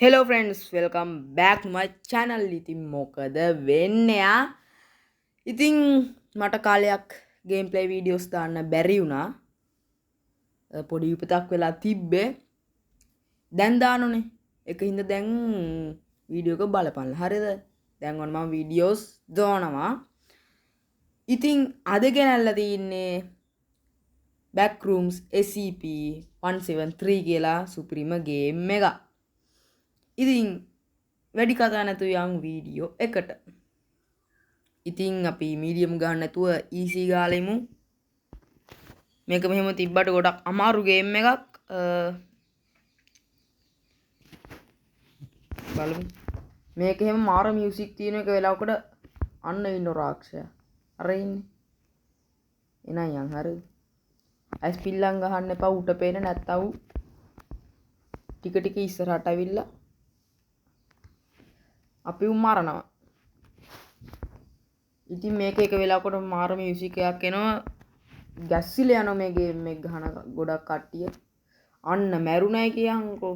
Hello friends, welcome back to my channel. ඉතින් මොකද වෙන්නේ ආ? ඉතින් මට කාලයක් gameplay videos දාන්න බැරි වුණා. පොඩි විපතක් වෙලා තිබ්බේ. දැන් දානෝනේ. ඒකින්ද දැන් වීඩියෝ එක බලපන්න. හරිද? දැන් ඔන්න මම videos දානවා. ඉතින් අද ගෙනල්ලා තින්නේ Backrooms SCP-173 කියලා සුපිරිම game එක. ඉතින් වැඩි කතා නැතුව යන් වීඩියෝ එකට. ඉතින් අපි මීඩියම් ගන්න නැතුව ඊසි ගාලෙමු. මේක මෙහෙම තිබ්බට ගොඩක් අමාරු ගේම් එකක්. බලමු. මේක එහෙම මාර මියුසික් තියෙන එක වෙලාවකට අන්න ඉන්න රාක්ෂය. අර ඉන්නේ. එනං යන් හරිද? ඇස් පිල්ලම් ගහන්න එපා උට පේන නැත්තව ටික ටික ඉස්සරහට අවිල්ලා අපි උම්මරනවා. ඉතින් මේක එක වෙලාවකට මාර මියුසික් එකක් එනවා. ගැස්සිලා යනවා මේ ගේම් එක ගහන ගොඩක් කට්ටිය. අන්න මැරුණයි කියන්කෝ.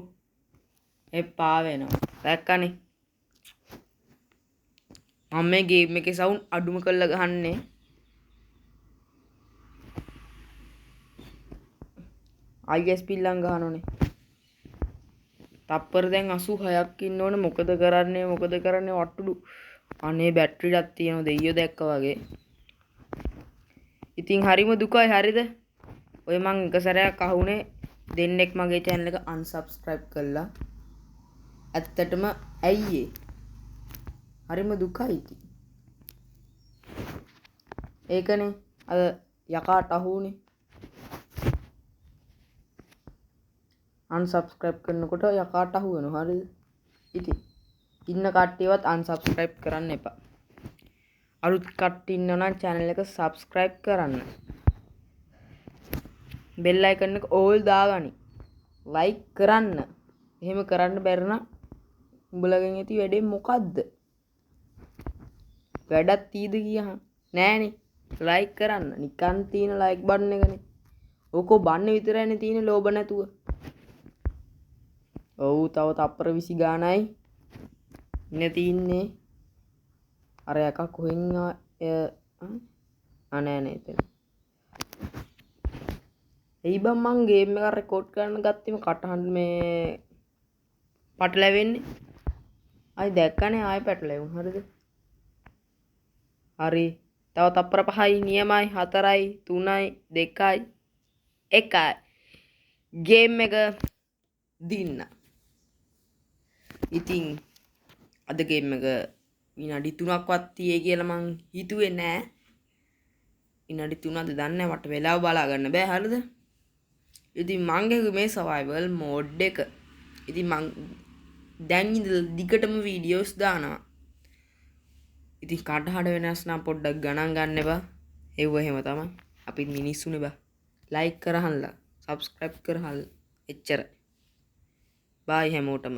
එපා වෙනවා. දැක්කනේ. මම මේ ගේම් එකේ සවුන්ඩ් අඩුම කරලා ගහන්නේ. IS පිල්ලම් ගහනෝනේ. තප්පර දැන් 86ක් ඉන්න ඕනේ. මොකද කරන්නේ වට්ටුඩු. අනේ බැටරියක් තියෙනවා දෙයියෝ දැක්කා වගේ. ඉතින් හරිම දුකයි හරිද? ඔය මං එක සැරයක් අහුනේ දෙන්නෙක් මගේ channel එක unsubscribe කළා. ඇත්තටම ඇයි ඒ? හරිම දුකයි ඉතින්. ඒකනේ අර යකාට අහුනේ. unsubscribe කරනකොට යකාට අහු වෙනවා හරිද? ඉතින් ඉන්න කට්ටියවත් unsubscribe කරන්න එපා. අලුත් කට්ටිය ඉන්නවා නම් channel එක subscribe කරන්න. bell icon එක all දාගනි. like කරන්න. එහෙම කරන්න බැරි නම් උඹලගෙන් ඇති වැඩේ මොකද්ද? වැඩක් තීද කියහන්. නෑනේ. like කරන්න. නිකන් තියෙන like button එකනේ. ඕකෝ බන්න විතරයිනේ තියෙන්නේ ලෝභ නැතුව. ඔව් තව තප්පර 20 ගානයි ඉන්නේ තින්නේ. අර එකක් කොහෙන් නෑ නෑ එතන. එයි බම් මං ගේම් එක රෙකෝඩ් කරන්න ගත්තෙම කටහඬ මේ පටලැවෙන්නේ. අයි දැක්කනේ ආයෙ පැටලෙවුන හරිද? හරි. තව තප්පර 5යි නියමයි 4යි 3යි 2යි 1යි. ගේම් එක දින්න. ඉතින් අද ගේම් එක විනාඩි 3ක්වත් තියේ කියලා මං හිතුවේ නෑ. විනාඩි 3ක්ද දන්නේ නැහැ මට වෙලාව බලා ගන්න බෑ හරිද? ඉතින් මං මේ survival mode එක. ඉතින් මං දැන් ඉඳලා දිගටම වීඩියෝස් දානවා. ඉතින් කටහඬ වෙනස් නම් පොඩ්ඩක් ගණන් ගන්න එපා. ඒව එහෙම තමයි. අපිත් මිනිස්සුනේ බා. like කරහන්ලා, subscribe කරහන්ලා. එච්චර. bye හැමෝටම.